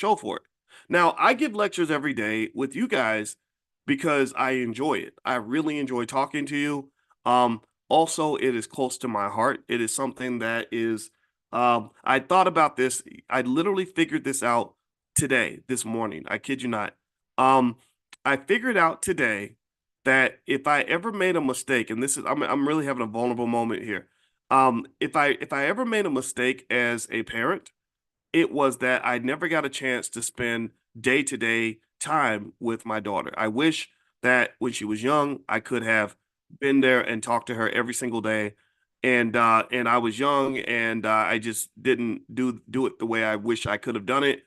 show for it. Now, I give lectures every day with you guys because I enjoy it. I really enjoy talking to you. Also, it is close to my heart. It is something that is, I thought about this. I literally figured this out today, this morning. I kid you not. Um, I figured out today that if I ever made a mistake, and this is, I'm really having a vulnerable moment here. If I ever made a mistake as a parent, it was that I never got a chance to spend day-to-day time with my daughter. I wish that when she was young, I could have been there and talked to her every single day. And I was young and I just didn't do it the way I wish I could have done it.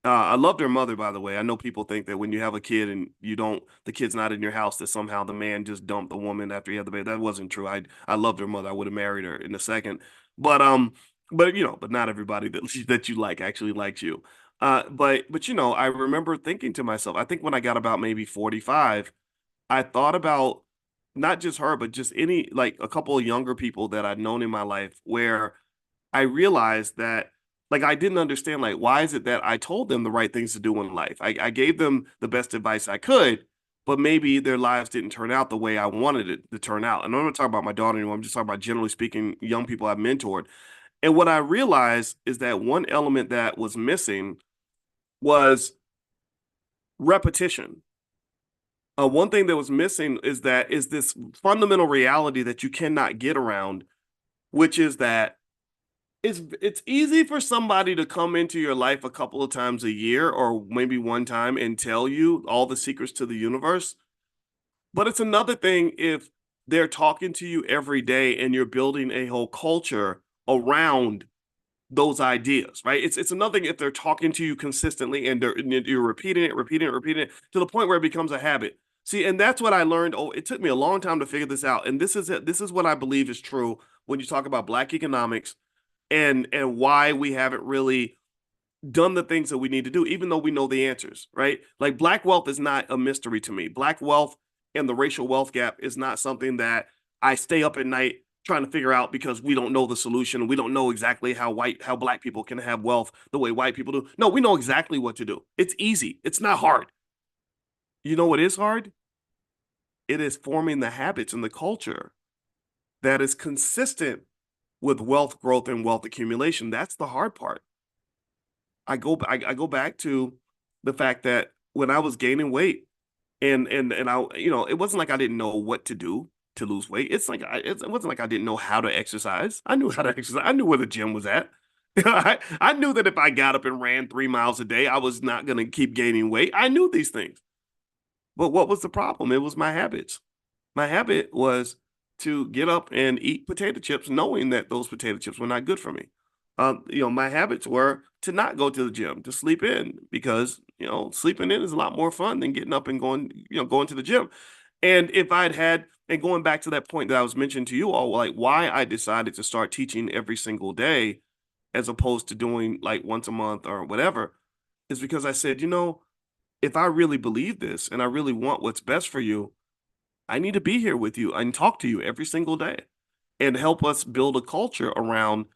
I loved her mother, by the way. I know people think that when you have a kid and the kid's not in your house, that somehow the man just dumped the woman after he had the baby. That wasn't true. I loved her mother. I would have married her in a second. But but not everybody that you like actually likes you. But I remember thinking to myself, I think when I got about maybe 45, I thought about not just her, but just any like a couple of younger people that I'd known in my life where I realized that like I didn't understand like why is it that I told them the right things to do in life. I gave them the best advice I could, but maybe their lives didn't turn out the way I wanted it to turn out. And I'm not talking about my daughter anymore. I'm just talking about generally speaking, young people I've mentored. And what I realized is that one element that was missing was repetition. One thing that was missing is this fundamental reality that you cannot get around, which is that it's easy for somebody to come into your life a couple of times a year or maybe one time and tell you all the secrets to the universe. But it's another thing if they're talking to you every day and you're building a whole culture around those ideas, right? It's another thing if they're talking to you consistently and you're repeating it to the point where it becomes a habit. See, and that's what I learned. Oh, it took me a long time to figure this out. And this is it. This is what I believe is true when you talk about Black economics and why we haven't really done the things that we need to do, even though we know the answers, right? Like Black wealth is not a mystery to me. Black wealth and the racial wealth gap is not something that I stay up at night trying to figure out because we don't know the solution. We don't know exactly how Black people can have wealth the way white people do. No, we know exactly what to do. It's easy. It's not hard. You know what is hard? It is forming the habits and the culture that is consistent with wealth growth and wealth accumulation. That's the hard part. I go back to the fact that when I was gaining weight and I it wasn't like I didn't know what to do to lose weight. It wasn't like I didn't know how to exercise. I knew how to exercise. I knew where the gym was at. I knew that if I got up and ran 3 miles a day, I was not going to keep gaining weight. I knew these things. But what was the problem? It was my habits. My habit was to get up and eat potato chips, knowing that those potato chips were not good for me. My habits were to not go to the gym, to sleep in, because sleeping in is a lot more fun than getting up and going to the gym. And if I'd had, and going back to that point that I was mentioning to you all, like why I decided to start teaching every single day as opposed to doing like once a month or whatever, is because I said, if I really believe this and I really want what's best for you, I need to be here with you and talk to you every single day and help us build a culture around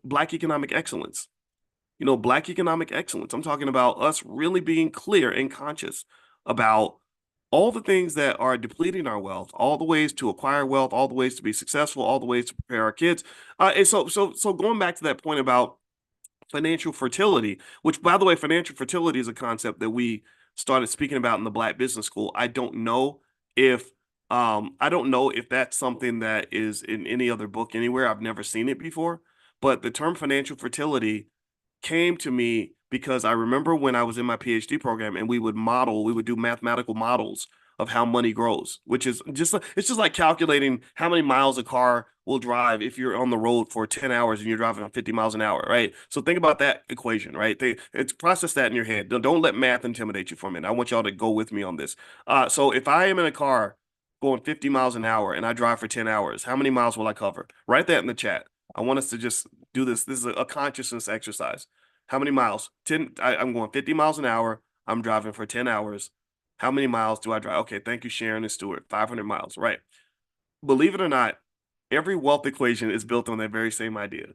Black economic excellence. Black economic excellence. I'm talking about us really being clear and conscious about all the things that are depleting our wealth, all the ways to acquire wealth, all the ways to be successful, all the ways to prepare our kids. And so going back to that point about financial fertility, which by the way, financial fertility is a concept that we started speaking about in the Black Business School. If I don't know if that's something that is in any other book anywhere. I've never seen it before, but the term financial fertility came to me because I remember when I was in my PhD program and we would do mathematical models of how money grows, which is it's just like calculating how many miles a car will drive if you're on the road for 10 hours and you're driving on 50 miles an hour, right? So think about that equation, right? It's process that in your head. Don't let math intimidate you for a minute. I want y'all to go with me on this. So if I am in a car going 50 miles an hour and I drive for 10 hours, how many miles will I cover? Write that in the chat. I want us to just do this. This is a consciousness exercise. How many miles? I'm going 50 miles an hour. I'm driving for 10 hours. How many miles do I drive? Okay, thank you, Sharon and Stuart. 500 miles, right? Believe it or not, every wealth equation is built on that very same idea.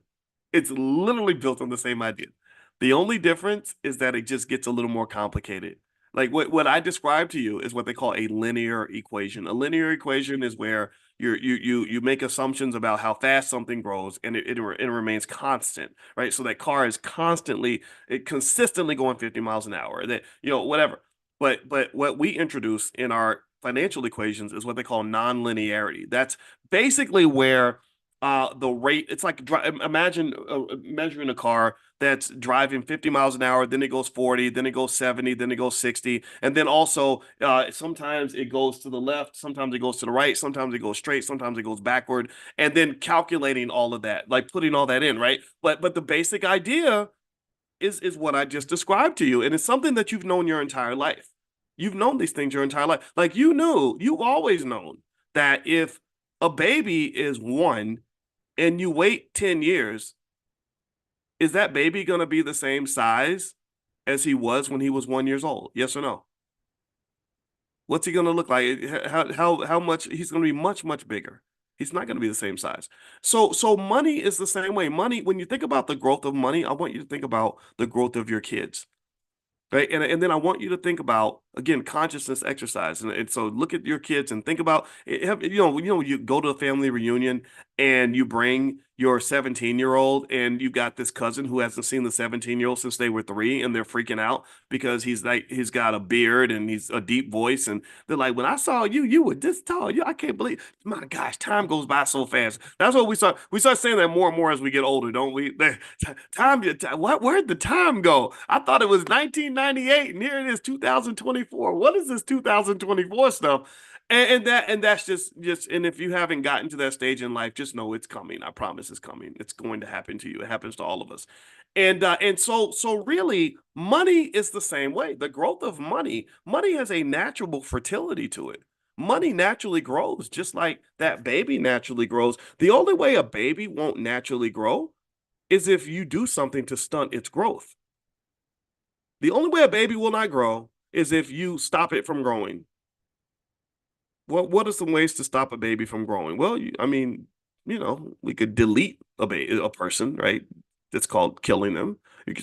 It's literally built on the same idea. The only difference is that it just gets a little more complicated. Like what I described to you is what they call a linear equation. A linear equation is where you make assumptions about how fast something grows and it remains constant, right? So that car is consistently going 50 miles an hour, that whatever. But what we introduce in our financial equations is what they call nonlinearity. That's basically where the rate, it's like imagine measuring a car that's driving 50 miles an hour, then it goes 40, then it goes 70, then it goes 60, and then also sometimes it goes to the left, sometimes it goes to the right, sometimes it goes straight, sometimes it goes backward, and then calculating all of that, like putting all that in, right? But the basic idea is what I just described to you, and it's something that you've known your entire life. You've known these things your entire life. Like you've always known that if a baby is one and you wait 10 years, is that baby going to be the same size as he was when he was 1 years old? Yes or no? What's he going to look like? How much? He's going to be much bigger. He's not going to be the same size. So money is the same way. Money, when you think about the growth of money, I want you to think about the growth of your kids. Right. And then I want you to think about, again, consciousness exercise. And so look at your kids and think about, you go to a family reunion and you bring your 17-year-old and you got this cousin who hasn't seen the 17-year-old since they were three, and they're freaking out because he's got a beard and he's a deep voice. And they're like, when I saw you, you were this tall. I can't believe, my gosh, time goes by so fast. That's what we start saying that more and more as we get older, don't we? Time, where'd the time go? I thought it was 1998 and here it is 2024. What is this 2024 stuff? And that's just and if you haven't gotten to that stage in life, just know it's coming. I promise it's coming. It's going to happen to you. It happens to all of us. And so really money is the same way. The growth of money has a natural fertility to it. Money naturally grows just like that baby naturally grows. The only way a baby won't naturally grow is if you do something to stunt its growth. The only way a baby will not grow is if you stop it from growing. What are some ways to stop a baby from growing? Well, I mean, we could delete a person, right? That's called killing them. You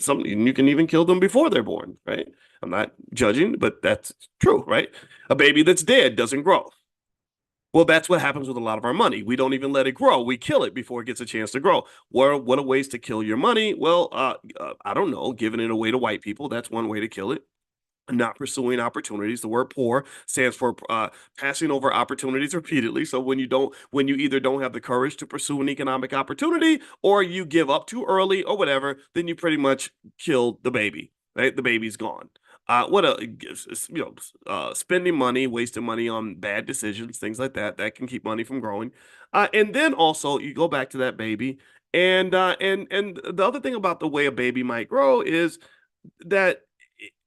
can even kill them before they're born, right? I'm not judging, but that's true, right? A baby that's dead doesn't grow. Well, that's what happens with a lot of our money. We don't even let it grow. We kill it before it gets a chance to grow. What are ways to kill your money? Well, I don't know. Giving it away to white people, that's one way to kill it. Not pursuing opportunities. The word poor stands for passing over opportunities repeatedly. So when you either don't have the courage to pursue an economic opportunity, or you give up too early, or whatever, then you pretty much killed the baby. Right, the baby's gone. What a spending money, wasting money on bad decisions, things like that, that can keep money from growing. And then also you go back to that baby, and the other thing about the way a baby might grow is that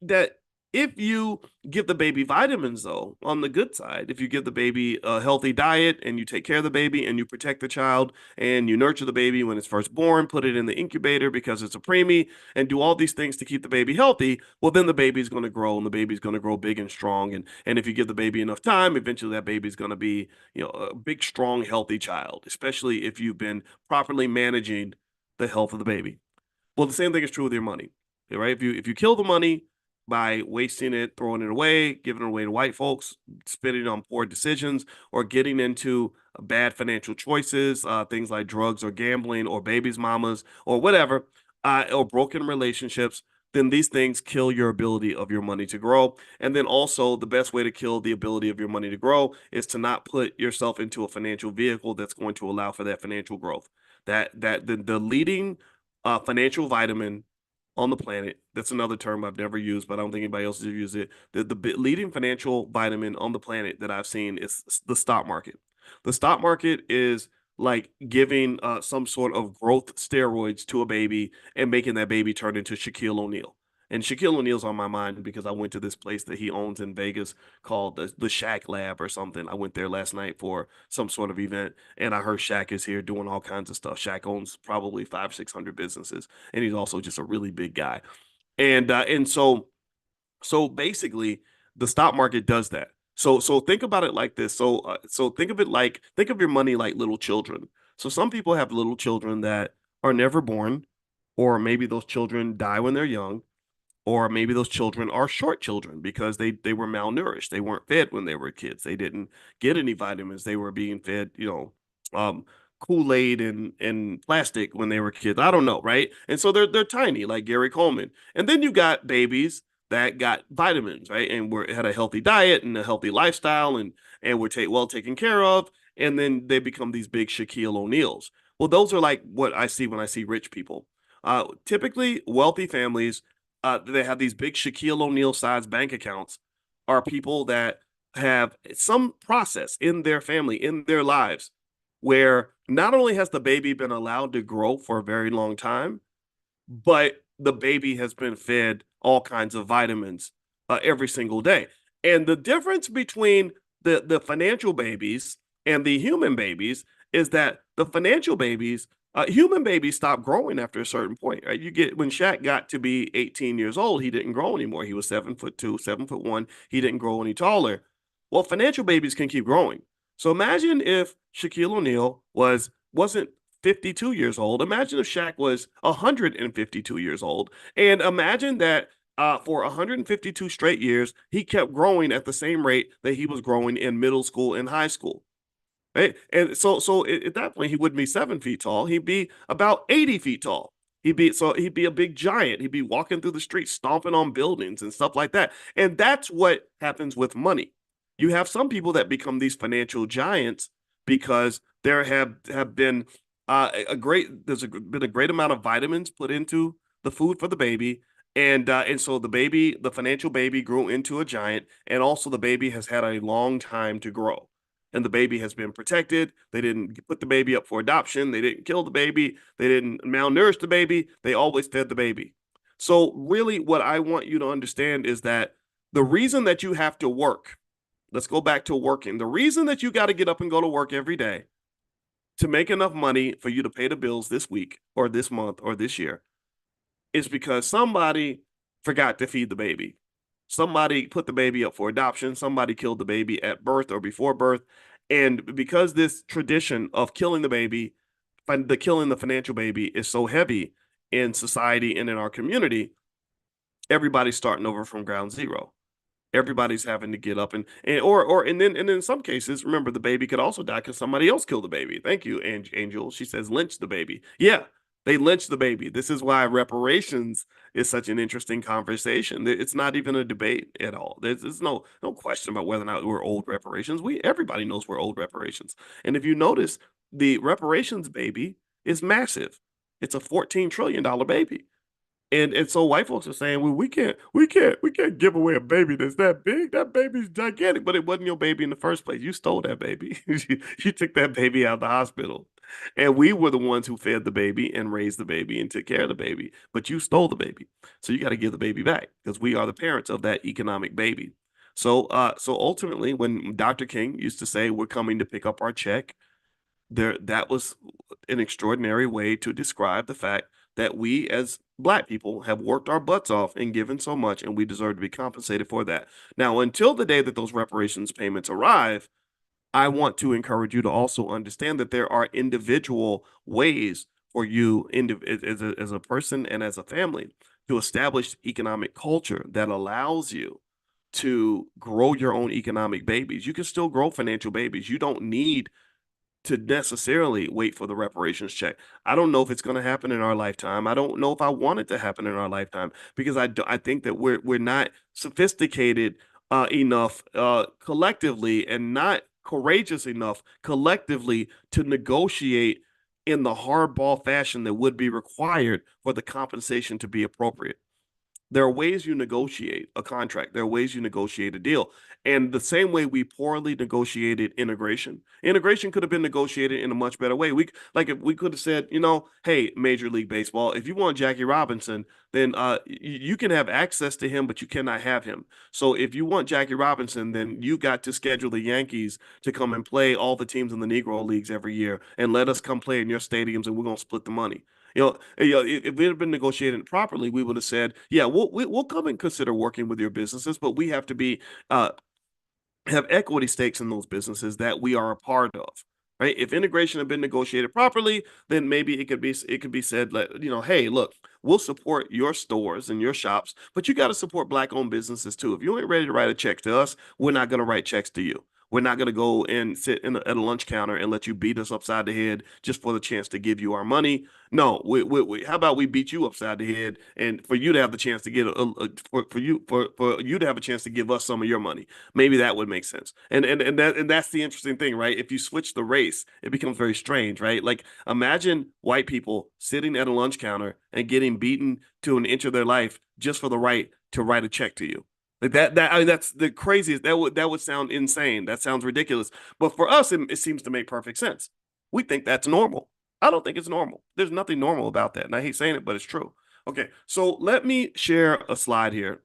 that if you give the baby vitamins, though, on the good side, if you give the baby a healthy diet and you take care of the baby and you protect the child and you nurture the baby when it's first born, put it in the incubator because it's a preemie, and do all these things to keep the baby healthy, well, then the baby's going to grow, and the baby's going to grow big and strong. And if you give the baby enough time, eventually that baby's going to be, a big, strong, healthy child, especially if you've been properly managing the health of the baby. Well, the same thing is true with your money, right? If you kill the money by wasting it, throwing it away, giving it away to white folks, spending on poor decisions, or getting into bad financial choices, things like drugs or gambling or babies' mamas or whatever, or broken relationships, then these things kill your ability of your money to grow. And then also the best way to kill the ability of your money to grow is to not put yourself into a financial vehicle that's going to allow for that financial growth. The leading financial vitamin on the planet. That's another term I've never used, but I don't think anybody else has used it. The leading financial vitamin on the planet that I've seen is the stock market. The stock market is like giving some sort of growth steroids to a baby and making that baby turn into Shaquille O'Neal. And Shaquille O'Neal's on my mind because I went to this place that he owns in Vegas called the Shaq Lab or something. I went there last night for some sort of event, and I heard Shaq is here doing all kinds of stuff. Shaq owns probably 500-600 businesses, and he's also just a really big guy. And so basically, the stock market does that. So think about it like this. So think of your money like little children. So some people have little children that are never born, or maybe those children die when they're young, or maybe those children are short children because they were malnourished. They weren't fed when they were kids. They didn't get any vitamins. They were being fed, Kool-Aid and plastic when they were kids. I don't know, right? And so they're tiny, like Gary Coleman. And then you got babies that got vitamins, right? And had a healthy diet and a healthy lifestyle and were well taken care of. And then they become these big Shaquille O'Neals. Well, those are like what I see when I see rich people. Typically, wealthy families, they have these big Shaquille O'Neal sized bank accounts, are people that have some process in their family, in their lives, where not only has the baby been allowed to grow for a very long time, but the baby has been fed all kinds of vitamins every single day. And the difference between the financial babies and the human babies is that the financial babies, human babies stop growing after a certain point. Right? You get when Shaq got to be 18 years old, he didn't grow anymore. He was 7'2", 7'1". He didn't grow any taller. Well, financial babies can keep growing. So imagine if Shaquille O'Neal wasn't 52 years old. Imagine if Shaq was 152 years old. And imagine that for 152 straight years, he kept growing at the same rate that he was growing in middle school and high school. Right? And so at that point, he wouldn't be 7 feet tall. He'd be about 80 feet tall. He'd be a big giant. He'd be walking through the streets, stomping on buildings and stuff like that. And that's what happens with money. You have some people that become these financial giants because there have been been a great amount of vitamins put into the food for the baby, and so the financial baby grew into a giant, and also the baby has had a long time to grow, and the baby has been protected. They didn't put the baby up for adoption. They didn't kill the baby. They didn't malnourish the baby. They always fed the baby. So really, what I want you to understand is that the reason that you have to work, let's go back to working. The reason that you got to get up and go to work every day to make enough money for you to pay the bills this week or this month or this year is because somebody forgot to feed the baby. Somebody put the baby up for adoption. Somebody killed the baby at birth or before birth. And because this tradition of killing the baby, killing the financial baby is so heavy in society and in our community, everybody's starting over from ground zero. Everybody's having to get up and then in some cases, remember the baby could also die because somebody else killed the baby. Thank you, Angel. She says lynch the baby. Yeah, they lynched the baby. This is why reparations is such an interesting conversation. It's not even a debate at all. There's no question about whether or not we're old reparations. Everybody knows we're old reparations. And if you notice, the reparations baby is massive. It's a $14 trillion baby. And so white folks are saying, well, we can't give away a baby that's that big. That baby's gigantic, but it wasn't your baby in the first place. You stole that baby. You took that baby out of the hospital. And we were the ones who fed the baby and raised the baby and took care of the baby. But you stole the baby. So you got to give the baby back because we are the parents of that economic baby. So ultimately, when Dr. King used to say, we're coming to pick up our check, that was an extraordinary way to describe the fact that we as Black people have worked our butts off and given so much, and we deserve to be compensated for that. Now, until the day that those reparations payments arrive, I want to encourage you to also understand that there are individual ways for you as a person and as a family to establish economic culture that allows you to grow your own economic babies. You can still grow financial babies. You don't need to necessarily wait for the reparations check. I don't know if it's going to happen in our lifetime. I don't know if I want it to happen in our lifetime because I think that we're not sophisticated enough collectively and not courageous enough collectively to negotiate in the hardball fashion that would be required for the compensation to be appropriate. There are ways you negotiate a contract. There are ways you negotiate a deal. And the same way we poorly negotiated integration could have been negotiated in a much better way. If we could have said, hey, Major League Baseball, if you want Jackie Robinson, then you can have access to him, but you cannot have him. So if you want Jackie Robinson, then you got to schedule the Yankees to come and play all the teams in the Negro Leagues every year and let us come play in your stadiums and we're going to split the money. If it had been negotiated properly, we would have said, yeah, we'll come and consider working with your businesses, but we have to be have equity stakes in those businesses that we are a part of, right? If integration had been negotiated properly, then maybe it could be said, hey, look, we'll support your stores and your shops, but you got to support Black-owned businesses too. If you ain't ready to write a check to us, we're not going to write checks to you. We're not going to go and sit at a lunch counter and let you beat us upside the head just for the chance to give you our money. No, how about we beat you upside the head and for you to have the chance to get for you to have a chance to give us some of your money. Maybe that would make sense. And that's the interesting thing, right? If you switch the race, it becomes very strange, right? Like imagine white people sitting at a lunch counter and getting beaten to an inch of their life just for the right to write a check to you. Like I mean, that's the craziest. That would sound insane. That sounds ridiculous. But for us, it seems to make perfect sense. We think that's normal. I don't think it's normal. There's nothing normal about that. And I hate saying it, but it's true. Okay, so let me share a slide here.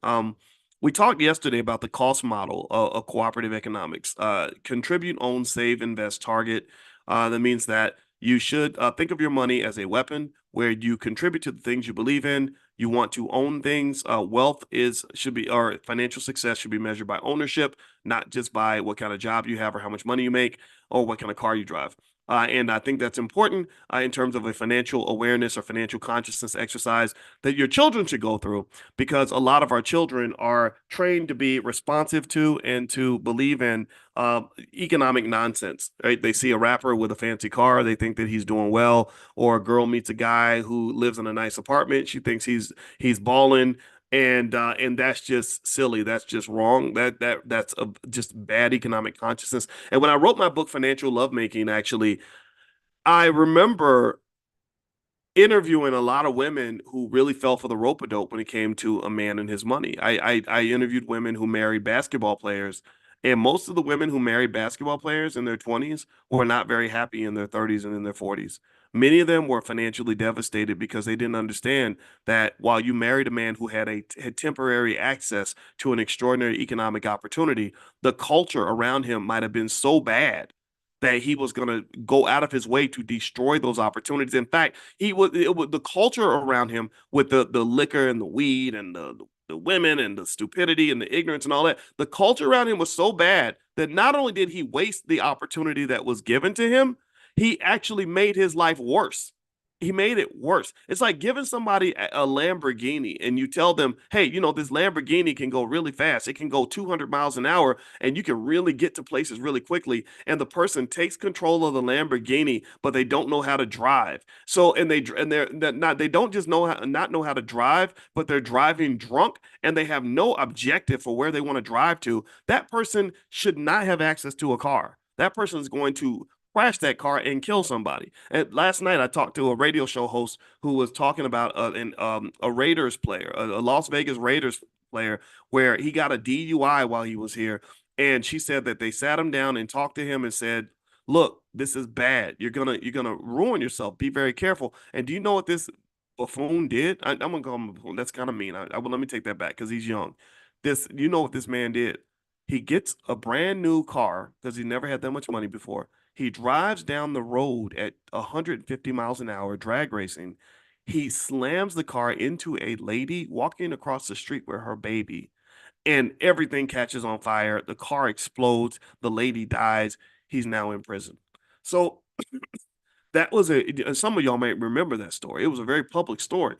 We talked yesterday about the cost model of cooperative economics. Contribute, own, save, invest, target. That means that you should think of your money as a weapon where you contribute to the things you believe in. You want to own things. Wealth should be, or financial success should be measured by ownership, not just by what kind of job you have or how much money you make or what kind of car you drive. And I think that's important in terms of a financial awareness or financial consciousness exercise that your children should go through, because a lot of our children are trained to be responsive to and to believe in economic nonsense, right? They see a rapper with a fancy car, they think that he's doing well, or a girl meets a guy who lives in a nice apartment, she thinks he's balling, and that's just silly. That's just wrong. That's just bad economic consciousness. And when I wrote my book, Financial Lovemaking, actually, I remember interviewing a lot of women who really fell for the rope-a-dope when it came to a man and his money. I interviewed women who married basketball players, and most of the women who married basketball players in their 20s were not very happy in their 30s and in their 40s. Many of them were financially devastated because they didn't understand that while you married a man who had temporary access to an extraordinary economic opportunity, the culture around him might have been so bad that he was going to go out of his way to destroy those opportunities. In fact, it was the culture around him with the liquor and the weed and the women and the stupidity and the ignorance and all that. The culture around him was so bad that not only did he waste the opportunity that was given to him, he actually made his life worse. He made it worse. It's like giving somebody a Lamborghini and you tell them, hey, this Lamborghini can go really fast. It can go 200 miles an hour and you can really get to places really quickly. And the person takes control of the Lamborghini, but they don't know how to drive. So, they don't just not know how to drive, but they're driving drunk and they have no objective for where they want to drive to. That person should not have access to a car. That person is going to crash that car and kill somebody. And last night I talked to a radio show host who was talking about a Raiders player, a Las Vegas Raiders player, where he got a DUI while he was here. And she said that they sat him down and talked to him and said, look, this is bad. You're gonna ruin yourself. Be very careful. And do you know what this buffoon did? I'm gonna call him a buffoon. That's kind of mean. Let me take that back because he's young. You know what this man did? He gets a brand new car because he never had that much money before. He drives down the road at 150 miles an hour, drag racing. He slams the car into a lady walking across the street with her baby, and everything catches on fire. The car explodes. The lady dies. He's now in prison. So that was some of y'all might remember that story. It was a very public story.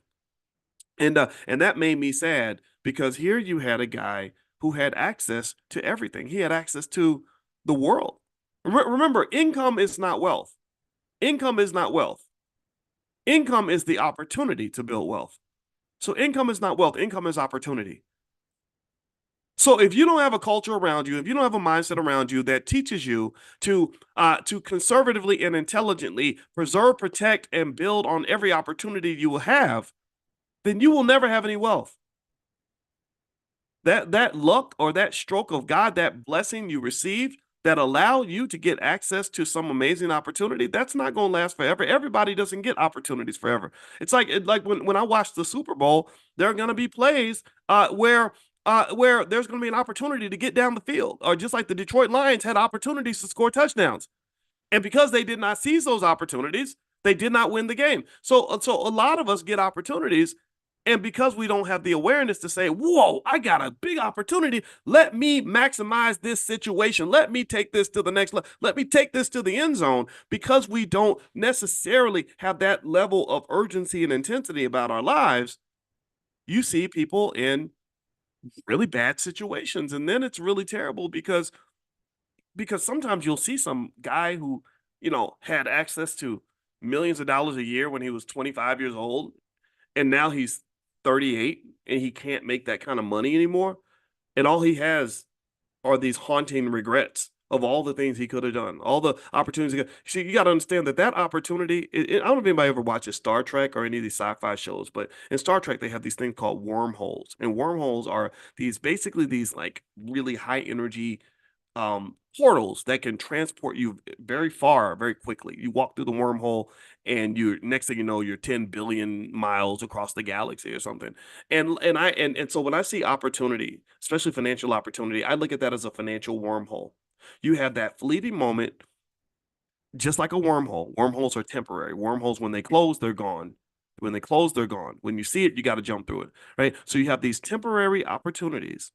And that made me sad because here you had a guy who had access to everything. He had access to the world. Remember, income is not wealth. Income is not wealth. Income is the opportunity to build wealth. So income is not wealth. Income is opportunity. So if you don't have a culture around you, if you don't have a mindset around you that teaches you to conservatively and intelligently preserve, protect, and build on every opportunity you will have, then you will never have any wealth. That luck or that stroke of God, that blessing you received that allow you to get access to some amazing opportunity, that's not going to last forever. Everybody doesn't get opportunities forever. It's like when I watch the Super Bowl, there are going to be plays where there's going to be an opportunity to get down the field, or just like the Detroit Lions had opportunities to score touchdowns. And because they did not seize those opportunities, they did not win the game. So a lot of us get opportunities And because we don't have the awareness to say, whoa, I got a big opportunity. Let me maximize this situation. Let me take this to the next level. Let me take this to the end zone. Because we don't necessarily have that level of urgency and intensity about our lives, you see people in really bad situations. And then it's really terrible because sometimes you'll see some guy who, had access to millions of dollars a year when he was 25 years old, and now he's 38 and he can't make that kind of money anymore. And all he has are these haunting regrets of all the things he could have done, all the opportunities. See, you got to understand that opportunity. I don't know if anybody ever watches Star Trek or any of these sci-fi shows, but in Star Trek they have these things called wormholes, and wormholes are these like really high energy portals that can transport you very far very quickly. You walk through the wormhole and you next thing you know you're 10 billion miles across the galaxy or something. And so when I see opportunity, especially financial opportunity, I look at that as a financial wormhole. You have that fleeting moment, just like a wormhole. Wormholes are temporary. Wormholes, when they close, they're gone. When they close, they're gone. When you see it, you got to jump through it, right? So you have these temporary opportunities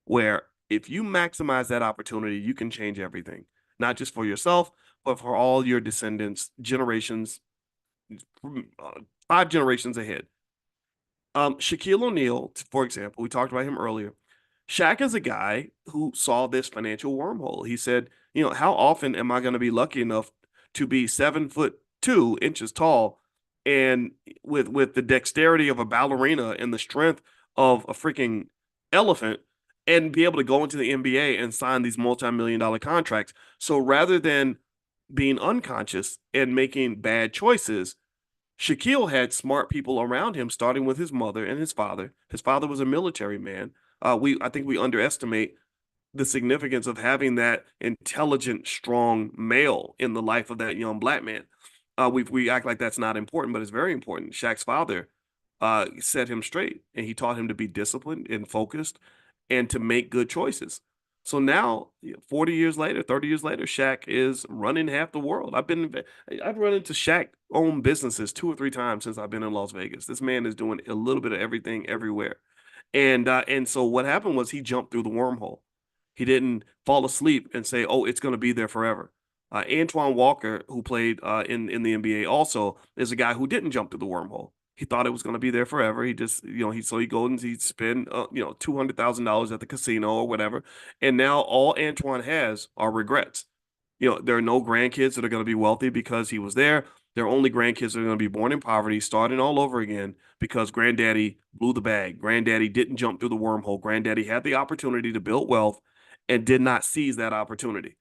where if you maximize that opportunity, you can change everything, not just for yourself, but for all your descendants, generations, 5 generations ahead. Shaquille O'Neal, for example, we talked about him earlier. Shaq is a guy who saw this financial wormhole. He said, how often am I going to be lucky enough to be 7'2" tall, and with the dexterity of a ballerina and the strength of a freaking elephant, and be able to go into the NBA and sign these multi-million-dollar contracts. So rather than being unconscious and making bad choices, Shaquille had smart people around him, starting with his mother and his father. His father was a military man. I think we underestimate the significance of having that intelligent, strong male in the life of that young black man. We act like that's not important, but it's very important. Shaq's father set him straight, and he taught him to be disciplined and focused, and to make good choices. So now, 40 years later, 30 years later, Shaq is running half the world. I've run into Shaq owned businesses 2 or 3 times since I've been in Las Vegas. This man is doing a little bit of everything everywhere. And so what happened was he jumped through the wormhole. He didn't fall asleep and say, "Oh, it's going to be there forever." Antoine Walker, who played in the NBA, also is a guy who didn't jump through the wormhole. He thought it was going to be there forever. He just, he goes and he spend, $200,000 at the casino or whatever, and now all Antoine has are regrets. There are no grandkids that are going to be wealthy because he was there. Their only grandkids are going to be born in poverty, starting all over again because granddaddy blew the bag. Granddaddy didn't jump through the wormhole. Granddaddy had the opportunity to build wealth and did not seize that opportunity.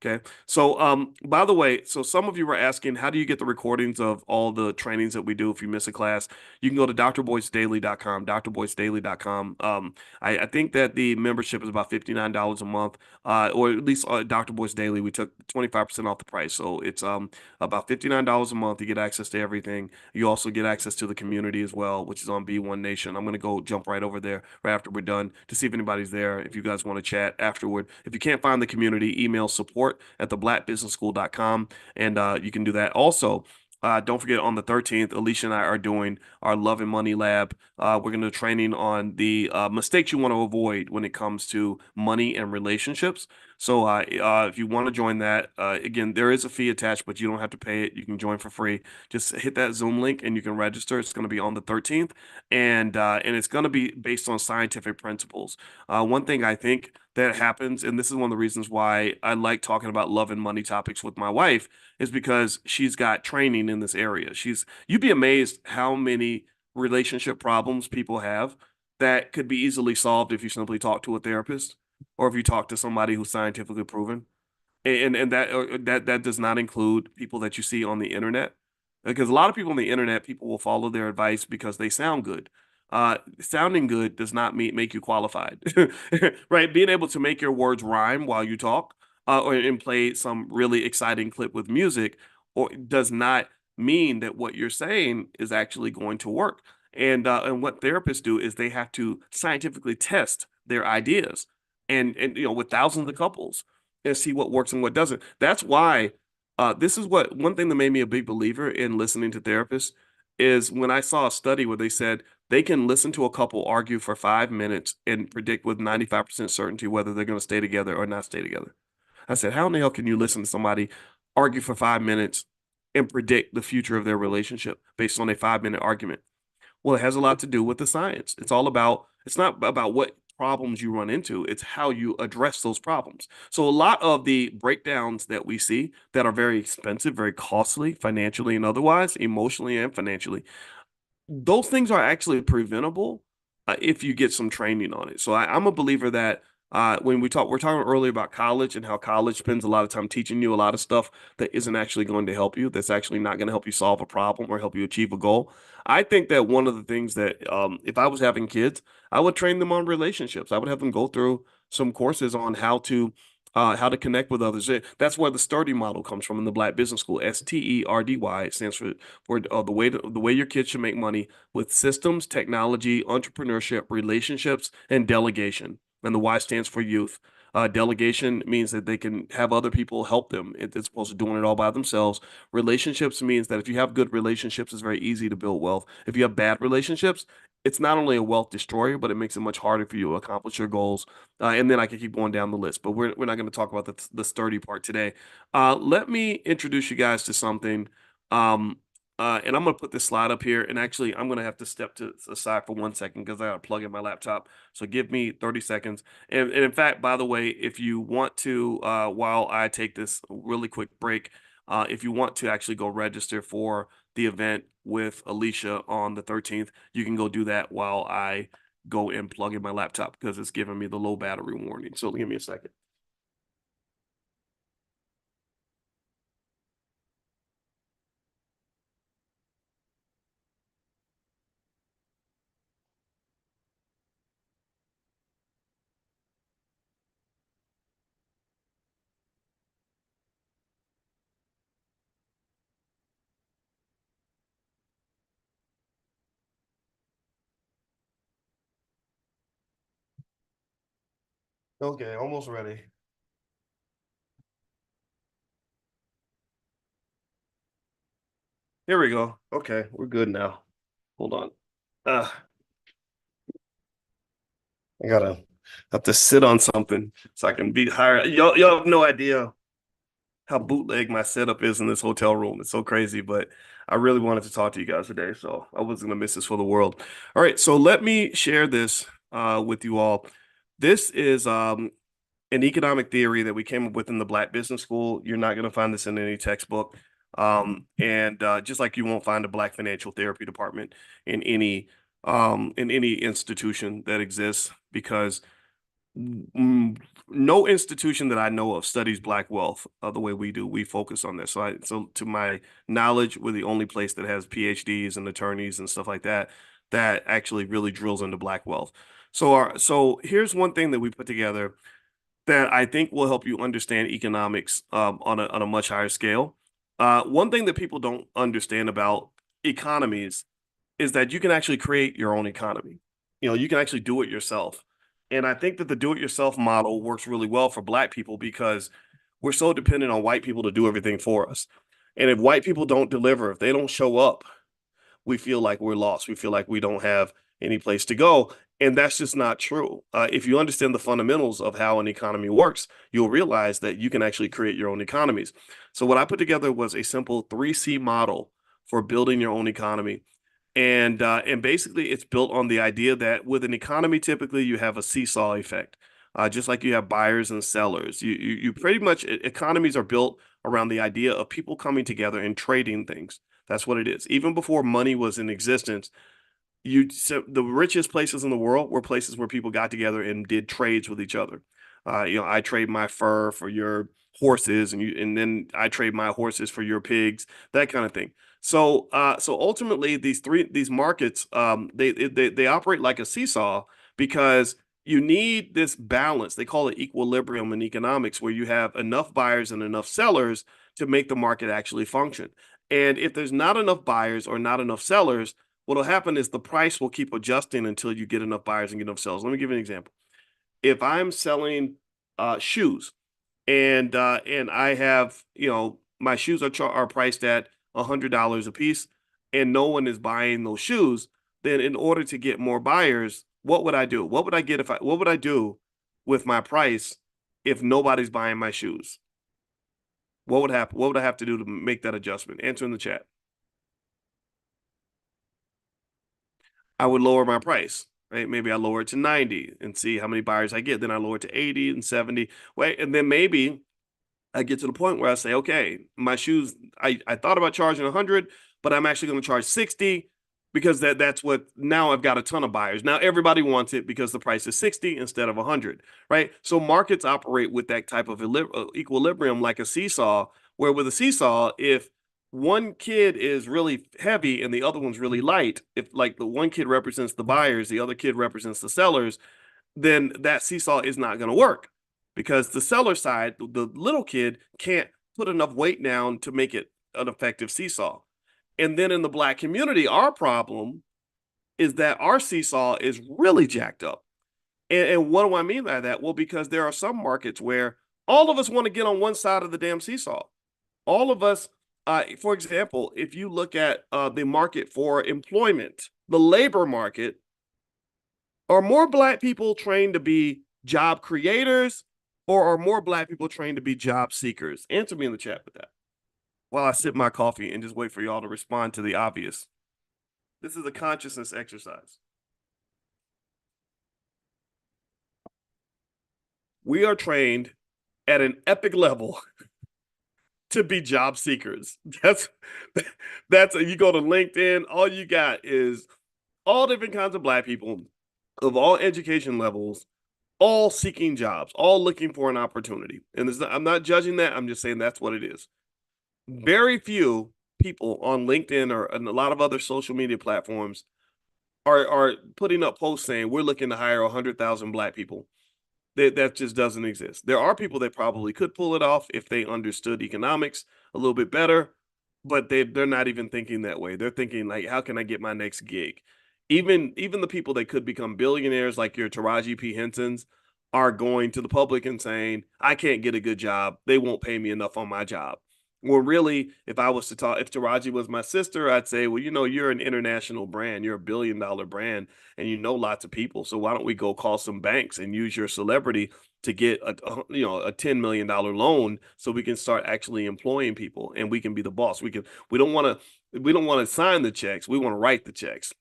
Okay. So, by the way, so some of you were asking, how do you get the recordings of all the trainings that we do if you miss a class? You can go to drboycedaily.com, drboycedaily.com. I think that the membership is about $59 a month, or at least Dr. Boyce Daily, we took 25% off the price. So it's about $59 a month. You get access to everything. You also get access to the community as well, which is on B1 Nation. I'm going to go jump right over there right after we're done to see if anybody's there. If you guys want to chat afterward, if you can't find the community, email support@theblackbusinessschool.com, and you can do that. Also, don't forget, on the 13th, Alicia and I are doing our Love and Money Lab. We're going to do training on the mistakes you want to avoid when it comes to money and relationships. So if you want to join that, again, there is a fee attached, but you don't have to pay it. You can join for free. Just hit that Zoom link and you can register. It's going to be on the 13th, and it's going to be based on scientific principles. One thing I think that happens, and this is one of the reasons why I like talking about love and money topics with my wife, is because she's got training in this area. You'd be amazed how many relationship problems people have that could be easily solved if you simply talk to a therapist or if you talk to somebody who's scientifically proven. And that does not include people that you see on the internet, because a lot of people on the internet, people will follow their advice because they sound good. Sounding good does not make you qualified, right? Being able to make your words rhyme while you talk, and play some really exciting clip with music, or does not mean that what you're saying is actually going to work. And what therapists do is they have to scientifically test their ideas, and with thousands of couples, and see what works and what doesn't. That's why this is what one thing that made me a big believer in listening to therapists is when I saw a study where they said They can listen to a couple argue for 5 minutes and predict with 95% certainty whether they're going to stay together or not stay together. I said, how in the hell can you listen to somebody argue for 5 minutes and predict the future of their relationship based on a 5 minute argument? Well, it has a lot to do with the science. It's not about what problems you run into, it's how you address those problems. So, a lot of the breakdowns that we see that are very expensive, very costly, financially and otherwise, emotionally and financially, those things are actually preventable if you get some training on it. So I'm a believer that when we're talking earlier about college and how college spends a lot of time teaching you a lot of stuff that isn't actually going to help you, that's actually not going to help you solve a problem or help you achieve a goal. I think that one of the things that if I was having kids, I would train them on relationships. I would have them go through some courses on how to connect with others. That's where the STRY model comes from in the Black Business School. STERDY. It stands for the way your kids should make money with systems, technology, entrepreneurship, relationships, and delegation. And the Y stands for youth. Delegation means that they can have other people help them as opposed to doing it all by themselves. Relationships means that if you have good relationships, it's very easy to build wealth. If you have bad relationships, it's not only a wealth destroyer, but it makes it much harder for you to accomplish your goals. And then I can keep going down the list, but we're not going to talk about the sturdy part today. Let me introduce you guys to something. Um, and I'm going to put this slide up here. And actually, I'm going to have to step to the side for 1 second because I got to plug in my laptop. So give me 30 seconds. And in fact, by the way, if you want to, while I take this really quick break, if you want to actually go register for the event with Alicia on the 13th, you can go do that while I go and plug in my laptop because it's giving me the low battery warning. So give me a second. Okay, almost ready. Here we go. Okay, we're good now. Hold on. Uh, I gotta have to sit on something so I can be higher. Y'all have no idea how bootleg my setup is in this hotel room. It's so crazy, but I really wanted to talk to you guys today, so I wasn't gonna miss this for the world. All right, so let me share this with you all. This is an economic theory that we came up with in the Black Business School. You're not going to find this in any textbook. And just like you won't find a Black financial therapy department in any institution that exists, because mm, no institution that I know of studies Black wealth the way we do. We focus on this. So to my knowledge, we're the only place that has PhDs and attorneys and stuff like that that actually really drills into Black wealth. So here's one thing that we put together that I think will help you understand economics on a much higher scale. One thing that people don't understand about economies is that you can actually create your own economy. You know, you can actually do it yourself. And I think that the do it yourself model works really well for Black people because we're so dependent on white people to do everything for us. And if white people don't deliver, if they don't show up, we feel like we're lost. We feel like we don't have any place to go. And that's just not true. If you understand the fundamentals of how an economy works, you'll realize that you can actually create your own economies. So, what I put together was a simple 3C model for building your own economy. And basically, it's built on the idea that with an economy, typically you have a seesaw effect. Just like you have buyers and sellers, you pretty much economies are built around the idea of people coming together and trading things. That's what it is. Even before money was in existence, so the richest places in the world were places where people got together and did trades with each other. I trade my fur for your horses, and then I trade my horses for your pigs, that kind of thing. So ultimately, these markets, they operate like a seesaw because you need this balance. They call it equilibrium in economics, where you have enough buyers and enough sellers to make the market actually function. And if there's not enough buyers or not enough sellers, what'll happen is the price will keep adjusting until you get enough buyers and get enough sellers. Let me give you an example. If I'm selling shoes and I have, my shoes are priced at $100 a piece and no one is buying those shoes, then in order to get more buyers, what would I do? What would I get what would I do with my price if nobody's buying my shoes? What would happen? What would I have to do to make that adjustment? Answer in the chat. I would lower my price, right? Maybe I lower it to 90 and see how many buyers I get. Then I lower it to 80 and 70. Wait, and then maybe I get to the point where I say, okay, my shoes, I thought about charging 100, but I'm actually going to charge 60 because that's what, now I've got a ton of buyers. Now everybody wants it because the price is 60 instead of 100, right? So markets operate with that type of equilibrium like a seesaw, where with a seesaw, if one kid is really heavy and the other one's really light, if like the one kid represents the buyers, the other kid represents the sellers, then that seesaw is not going to work because the seller side, the little kid, can't put enough weight down to make it an effective seesaw. And then in the Black community, our problem is that our seesaw is really jacked up. And what do I mean by that? Well, because there are some markets where all of us want to get on one side of the damn seesaw. All of us, for example, if you look at the market for employment, the labor market, are more Black people trained to be job creators, or are more Black people trained to be job seekers? Answer me in the chat with that while I sip my coffee and just wait for y'all to respond to the obvious. This is a consciousness exercise. We are trained at an epic level to be job seekers. That's you go to LinkedIn, all you got is all different kinds of Black people of all education levels, all seeking jobs, all looking for an opportunity. And I'm not judging that. I'm just saying that's what it is. Very few people on LinkedIn or and a lot of other social media platforms are putting up posts saying we're looking to hire 100,000 Black people. That just doesn't exist. There are people that probably could pull it off if they understood economics a little bit better, but they're not even thinking that way. They're thinking like, how can I get my next gig? Even the people that could become billionaires, like your Taraji P. Hensons, are going to the public and saying, I can't get a good job. They won't pay me enough on my job. Well, really, if I was to talk, if Taraji was my sister, I'd say, well, you're an international brand. You're a billion-dollar brand and you know lots of people. So why don't we go call some banks and use your celebrity to get a $10 million loan so we can start actually employing people and we can be the boss. We don't want to sign the checks. We want to write the checks.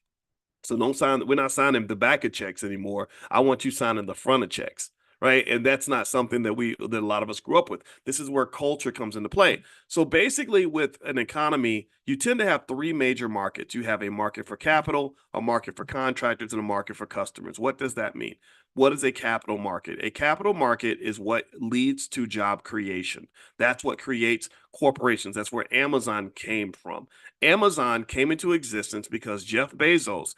So don't sign. We're not signing the back of checks anymore. I want you signing the front of checks, right? And that's not something that a lot of us grew up with. This is where culture comes into play. So basically, with an economy, you tend to have three major markets. You have a market for capital, a market for contractors, and a market for customers. What does that mean? What is a capital market? A capital market is what leads to job creation. That's what creates corporations. That's where Amazon came from. Amazon came into existence because Jeff Bezos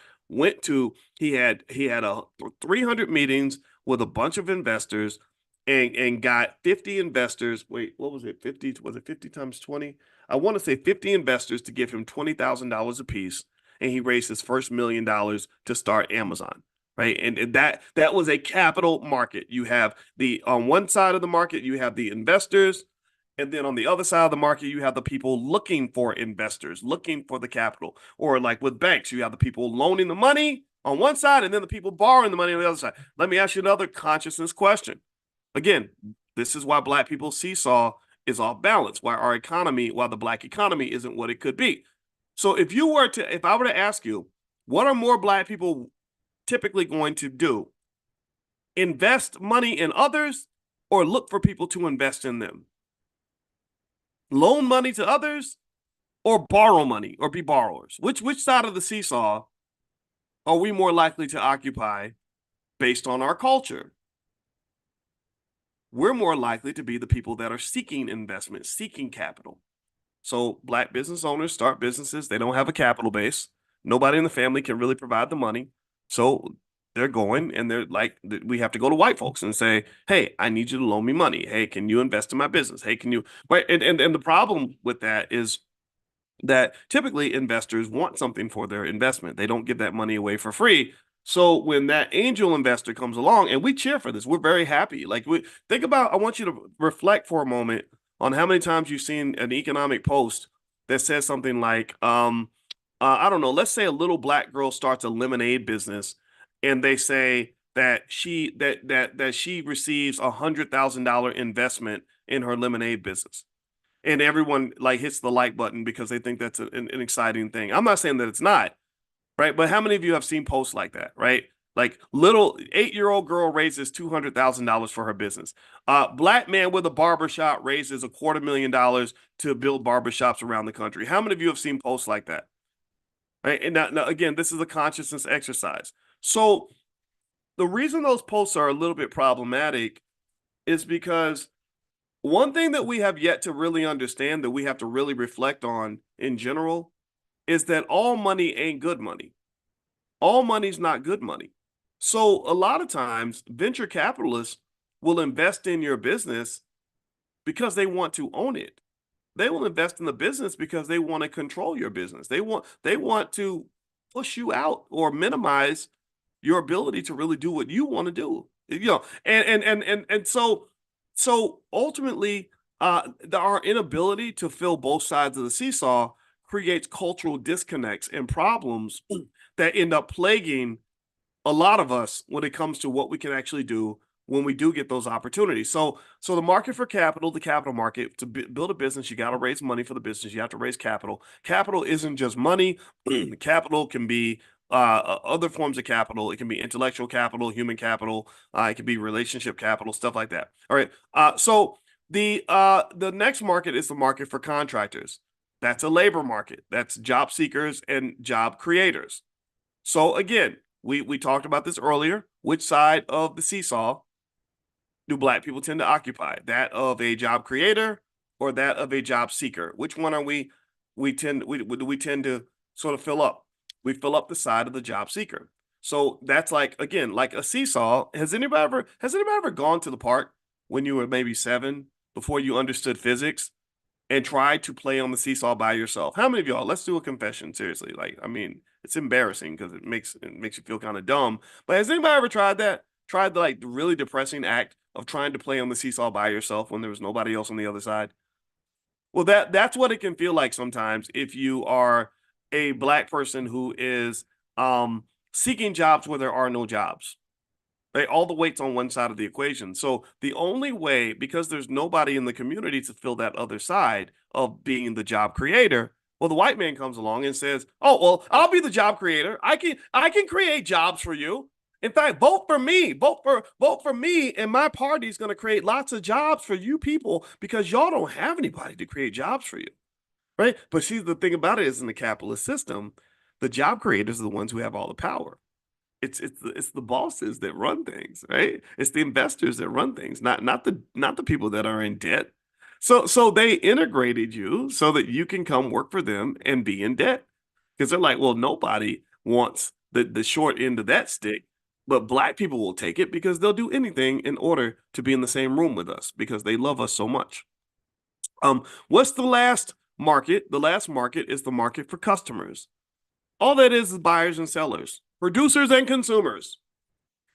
he had a 300 meetings with a bunch of investors and got 50 investors. Wait, what was it? 50? Was it 50 times 20? I want to say 50 investors to give him $20,000 a piece. And he raised his first $1 million to start Amazon. Right. And that was a capital market. You have on one side of the market, you have the investors. And then on the other side of the market, you have the people looking for investors, looking for the capital. Or like with banks, you have the people loaning the money on one side and then the people borrowing the money on the other side. Let me ask you another consciousness question. Again, this is why Black people seesaw is off balance, why the Black economy isn't what it could be. So if I were to ask you, what are more Black people typically going to do? Invest money in others or look for people to invest in them? Loan money to others or borrow money or be borrowers? Which side of the seesaw are we more likely to occupy based on our culture? We're more likely to be the people that are seeking investment, seeking capital. So Black business owners start businesses. They don't have a capital base. Nobody in the family can really provide the money. So they're going and they're like, we have to go to white folks and say, hey, I need you to loan me money. Hey, can you invest in my business? Hey, can you? Right. And the problem with that is that typically investors want something for their investment. They don't give that money away for free. So when that angel investor comes along, and we cheer for this, we're very happy. Like I want you to reflect for a moment on how many times you've seen an economic post that says something like, I don't know, let's say a little black girl starts a lemonade business and they say that she receives $100,000 investment in her lemonade business. And everyone like hits the like button because they think that's an exciting thing. I'm not saying that it's not, right? But how many of you have seen posts like that, right? Like little 8-year-old girl raises $200,000 for her business. Black man with a barbershop raises $250,000 to build barbershops around the country. How many of you have seen posts like that? Right? And now again, this is a consciousness exercise. So the reason those posts are a little bit problematic is because one thing that we have yet to really understand that we have to really reflect on in general is that all money ain't good money. All money's not good money. So a lot of times venture capitalists will invest in your business because they want to own it. They will invest in the business because they want to control your business. They want to push you out or minimize your ability to really do what you want to do. And so ultimately, our inability to fill both sides of the seesaw creates cultural disconnects and problems that end up plaguing a lot of us when it comes to what we can actually do when we do get those opportunities. So the market for capital, the capital market, to build a business, you got to raise money for the business. You have to raise capital. Capital isn't just money. Capital can be other forms of capital. It can be intellectual capital, human capital. It can be relationship capital, stuff like that. All right. So the next market is the market for contractors. That's a labor market. That's job seekers and job creators. So again, we talked about this earlier. Which side of the seesaw do black people tend to occupy? That of a job creator or that of a job seeker? Which one are we tend to sort of fill up? We fill up the side of the job seeker. So that's like, again, like a seesaw. Has anybody ever gone to the park when you were maybe 7 before you understood physics and tried to play on the seesaw by yourself? How many of y'all? Let's do a confession, seriously. Like, I mean, it's embarrassing because it makes you feel kind of dumb. But has anybody ever tried that? Tried the really depressing act of trying to play on the seesaw by yourself when there was nobody else on the other side? Well, that's what it can feel like sometimes if you are a black person who is seeking jobs where there are no jobs. Right? All the weight's on one side of the equation. So the only way, because there's nobody in the community to fill that other side of being the job creator, well, the white man comes along and says, "Oh, well, I'll be the job creator. I can create jobs for you. In fact, vote for me. Vote for me, and my party is going to create lots of jobs for you people because y'all don't have anybody to create jobs for you." Right? But see, the thing about it is in the capitalist system, the job creators are the ones who have all the power. It's the bosses that run things, right? It's the investors that run things, not the people that are in debt. So they integrated you so that you can come work for them and be in debt because they're like, well, nobody wants the short end of that stick, but black people will take it because they'll do anything in order to be in the same room with us because they love us so much. What's the last market? The last market is the market for customers. All that is buyers and sellers, producers and consumers.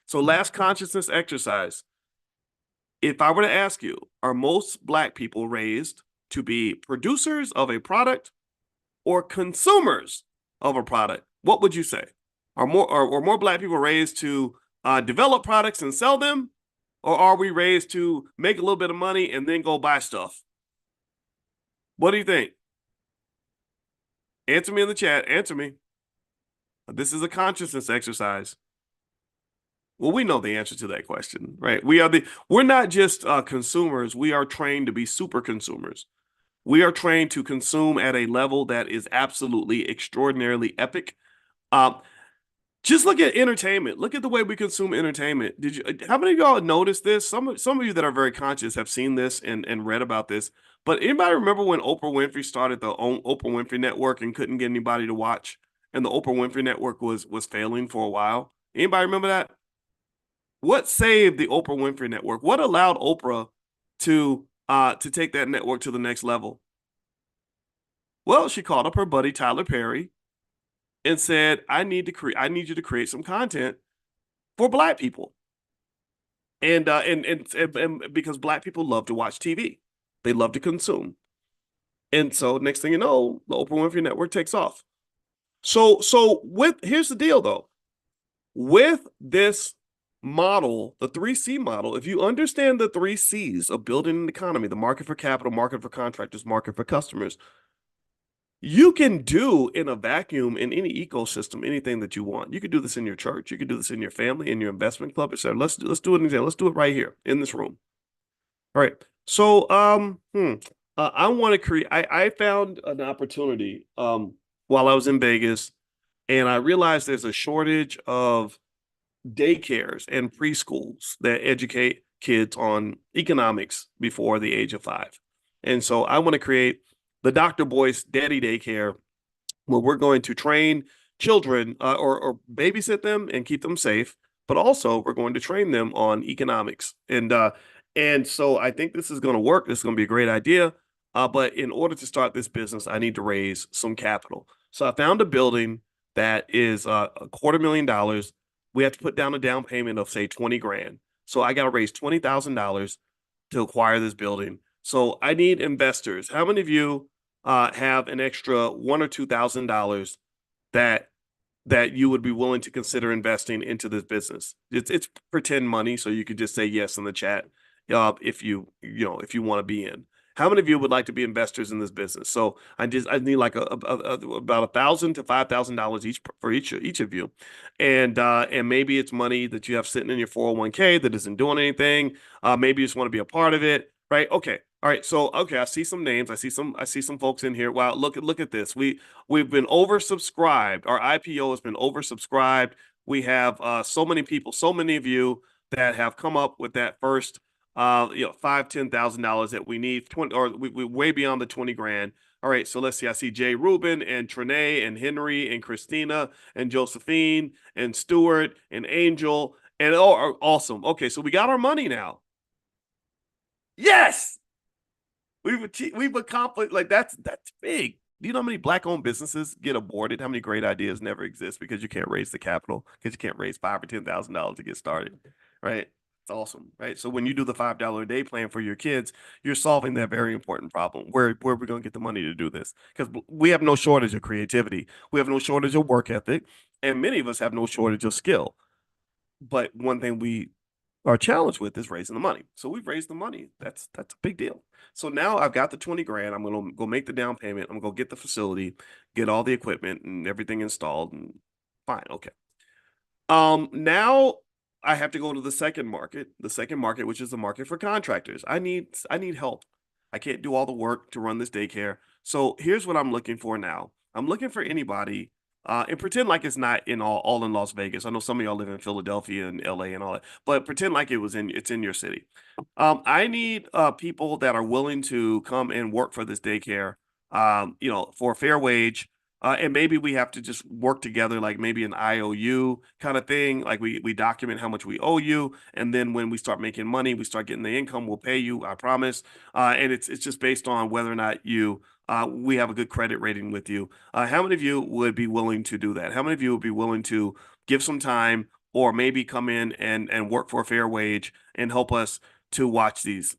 So last consciousness exercise. If I were to ask you, are most black people raised to be producers of a product or consumers of a product? What would you say? Are more black people raised to develop products and sell them? Or are we raised to make a little bit of money and then go buy stuff? What do you think? Answer me in the chat. Answer me. This is a consciousness exercise. Well, we know the answer to that question, right? We're not just consumers. We are trained to be super consumers. We are trained to consume at a level that is absolutely extraordinarily epic. Just look at entertainment. Look at the way we consume entertainment. How many of y'all noticed this? Some of you that are very conscious have seen this and read about this. But anybody remember when Oprah Winfrey started the own Oprah Winfrey Network and couldn't get anybody to watch? And the Oprah Winfrey Network was failing for a while. Anybody remember that? What saved the Oprah Winfrey Network? What allowed Oprah to take that network to the next level? Well, she called up her buddy Tyler Perry and said, I need you to create some content for black people. And because black people love to watch TV. They love to consume. And so next thing you know, the Oprah Winfrey Network takes off. Here's the deal though. With this model, the 3C model, if you understand the 3Cs of building an economy, the market for capital, market for contractors, market for customers, you can do in a vacuum in any ecosystem anything that you want. You could do this in your church, you could do this in your family, in your investment club, etc. Let's do it in Let's do it right here in this room. All right. I want to create. I found an opportunity while I was in Vegas, and I realized there's a shortage of daycares and preschools that educate kids on economics before the age of 5. And so I want to create the Dr. Boyce Daddy Daycare, where we're going to train children or babysit them and keep them safe, but also we're going to train them on economics. And so I think this is going to work. This is going to be a great idea. But in order to start this business, I need to raise some capital. So I found a building that is $250,000. We have to put down a down payment of say 20 grand. So I got to raise $20,000 to acquire this building. So I need investors. How many of you have an extra $1,000 or $2,000 that you would be willing to consider investing into this business? It's pretend money, so you could just say yes in the chat if if you want to be in. How many of you would like to be investors in this business? So I need like about $1,000 to $5,000 each for each of you, and maybe it's money that you have sitting in your 401k that isn't doing anything. Maybe you just want to be a part of it, right? Okay, all right. So okay, I see some names. I see some folks in here. Wow, look at this. We've been oversubscribed. Our IPO has been oversubscribed. We have so many people, so many of you that have come up with that first $5,000, $10,000 that we need 20, or we way beyond the 20 grand. All right, so let's see. I see Jay Rubin and Trinae and Henry and Christina and Josephine and Stuart and Angel and awesome. Okay, so we got our money now. Yes, we've accomplished, like, that's big. Do you know how many black-owned businesses get aborted? How many great ideas never exist because you can't raise the capital, because you can't raise $5,000 or $10,000 to get started, right? It's awesome, right? So when you do the $5 a day plan for your kids, you're solving that very important problem. Where are we going to get the money to do this? Because we have no shortage of creativity, we have no shortage of work ethic, and many of us have no shortage of skill. But one thing we are challenged with is raising the money. So we've raised the money. That's a big deal. So now I've got the 20 grand. I'm gonna go make the down payment. I'm gonna go get the facility, get all the equipment and everything installed, and fine. Okay. Now I have to go to the second market, which is the market for contractors. I need help. I can't do all the work to run this daycare. So here's what I'm looking for now. I'm looking for anybody, and pretend like it's not in all in Las Vegas. I know some of y'all live in Philadelphia and LA and all that, but pretend like it's in your city. I need people that are willing to come and work for this daycare, for a fair wage. And maybe we have to just work together, like maybe an IOU kind of thing. Like we document how much we owe you, and then when we start making money, we start getting the income, we'll pay you, I promise. And it's just based on whether or not we have a good credit rating with you. How many of you would be willing to do that? How many of you would be willing to give some time, or maybe come in and work for a fair wage and help us to watch these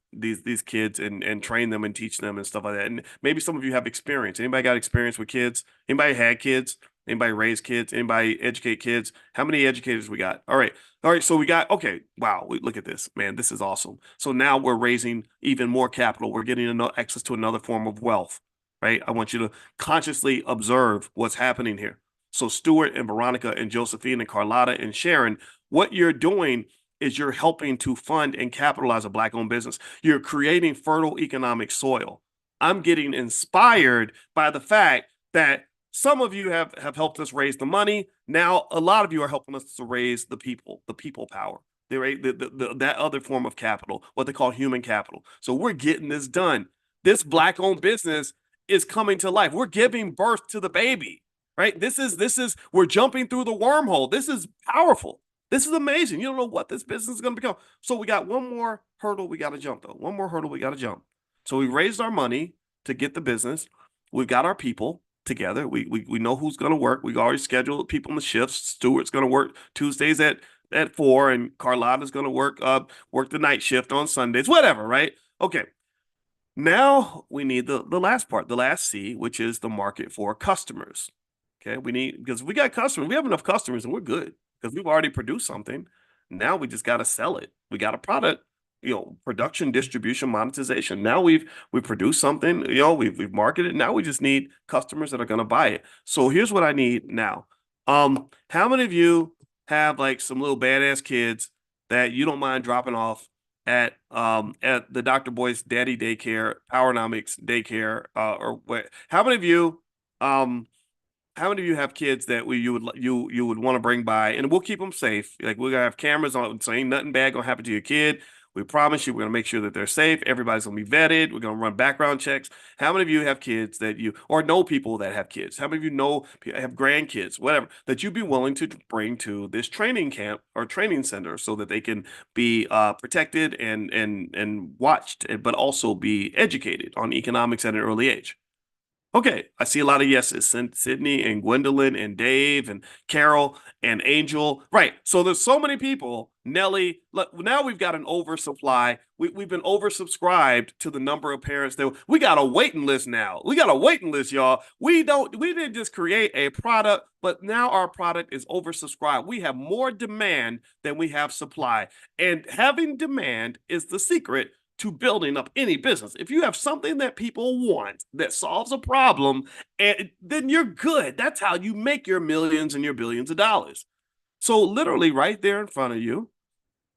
kids and train them and teach them and stuff like that? And maybe some of you have experience. Anybody got experience with kids? Anybody had kids? Anybody raise kids? Anybody educate kids? How many educators we got? All right. All right. So we got, okay. Wow. Look at this, man. This is awesome. So now we're raising even more capital. We're getting access to another form of wealth, right? I want you to consciously observe what's happening here. So Stuart and Veronica and Josephine and Carlotta and Sharon, what you're doing is you're helping to fund and capitalize a black-owned business. You're creating fertile economic soil. I'm getting inspired by the fact that some of you have helped us raise the money. Now, a lot of you are helping us to raise the people power, that other form of capital, what they call human capital. So we're getting this done. This black-owned business is coming to life. We're giving birth to the baby, right? We're jumping through the wormhole. This is powerful. This is amazing. You don't know what this business is going to become. So we got one more hurdle we got to jump, though. One more hurdle we got to jump. So we raised our money to get the business. We've got our people together. We know who's going to work. We already scheduled people in the shifts. Stuart's going to work Tuesdays at 4, and Carlotta's going to work the night shift on Sundays, whatever, right? Okay. Now we need the last part, the last C, which is the market for customers. Okay, we need because we got customers. We have enough customers, and we're good because we've already produced something. Now we just got to sell it. We got a product, production, distribution, monetization. Now we've produced something. We've marketed. Now we just need customers that are going to buy it. So here's what I need now. How many of you have like some little badass kids that you don't mind dropping off at the Dr. Boyce Daddy Daycare, Powernomics Daycare, or what? Um how many of you have kids that you would want to bring by, and we'll keep them safe. Like we're gonna have cameras on, so ain't nothing bad gonna happen to your kid. We promise you, we're gonna make sure that they're safe. Everybody's gonna be vetted. We're gonna run background checks. How many of you have kids that you or know people that have kids? How many of you know have grandkids, whatever, that you'd be willing to bring to this training camp or training center so that they can be protected and watched, but also be educated on economics at an early age? Okay, I see a lot of yeses. Sydney and Gwendolyn and Dave and Carol and Angel. Right. So there's so many people. Nelly. Now we've got an oversupply. We've been oversubscribed to the number of parents that we got a waiting list now. We got a waiting list, y'all. We didn't just create a product, but now our product is oversubscribed. We have more demand than we have supply. And having demand is the secret to building up any business. If you have something that people want that solves a problem, and then you're good. That's how you make your millions and your billions of dollars. So literally right there in front of you,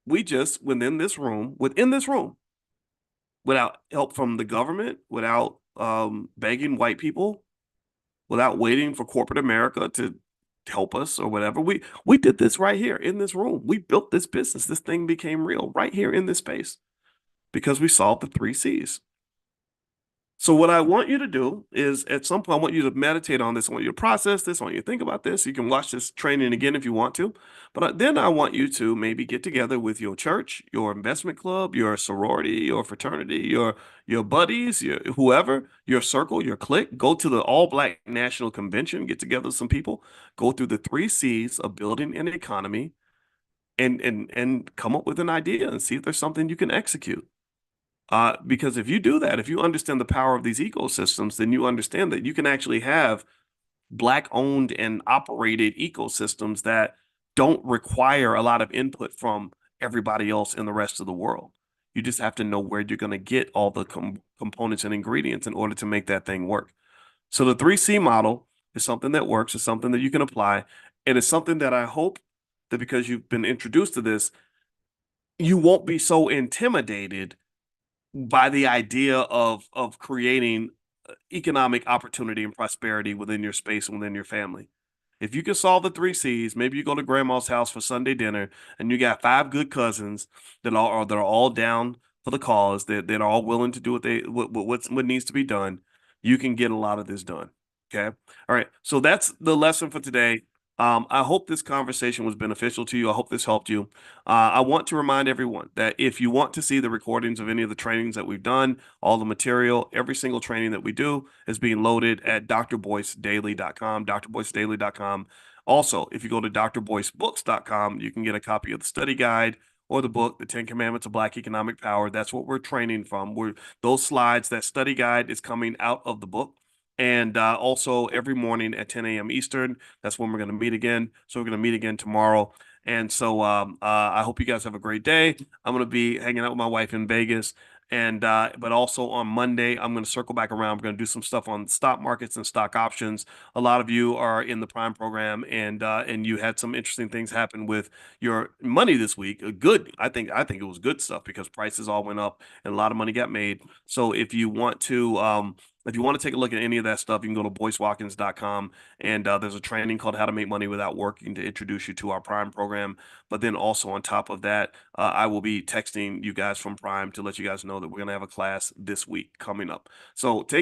we just within this room, without help from the government, without begging white people, without waiting for corporate America to help us or whatever, we did this right here in this room. We built this business. This thing became real right here in this space, because we solved the 3 C's. So what I want you to do is at some point, I want you to meditate on this. I want you to process this. I want you to think about this. You can watch this training again if you want to. But then I want you to maybe get together with your church, your investment club, your sorority, your fraternity, your buddies, whoever, your circle, your clique. Go to the All Black National Convention, get together with some people, go through the 3 C's of building an economy, and come up with an idea and see if there's something you can execute. Because if you do that, if you understand the power of these ecosystems, then you understand that you can actually have Black owned and operated ecosystems that don't require a lot of input from everybody else in the rest of the world. You just have to know where you're going to get all the components and ingredients in order to make that thing work. So the 3C model is something that works. It's something that you can apply. And it's something that I hope that because you've been introduced to this, you won't be so intimidated by the idea of creating economic opportunity and prosperity within your space and within your family. If you can solve the 3 C's, maybe you go to grandma's house for Sunday dinner and you got 5 good cousins that are all down for the cause, that are all willing to do what needs to be done. You can get a lot of this done. Okay. All right. So that's the lesson for today. I hope this conversation was beneficial to you. I hope this helped you. I want to remind everyone that if you want to see the recordings of any of the trainings that we've done, all the material, every single training that we do is being loaded at drboycedaily.com, drboycedaily.com. Also, if you go to drboycebooks.com, you can get a copy of the study guide or the book, The 10 Commandments of Black Economic Power. That's what we're training from. Those slides, that study guide is coming out of the book. And also every morning at 10 a.m. Eastern, that's when we're going to meet again. So we're going to meet again tomorrow. And so I hope you guys have a great day. I'm going to be hanging out with my wife in Vegas. And but also on Monday, I'm going to circle back around. We're going to do some stuff on stock markets and stock options. A lot of you are in the Prime program, and you had some interesting things happen with your money this week. Good, I think it was good stuff because prices all went up and a lot of money got made. So if you want to take a look at any of that stuff, you can go to boycewatkins.com, and there's a training called How to Make Money Without Working to introduce you to our Prime program. But then also on top of that, I will be texting you guys from Prime to let you guys know that we're going to have a class this week coming up. So take care.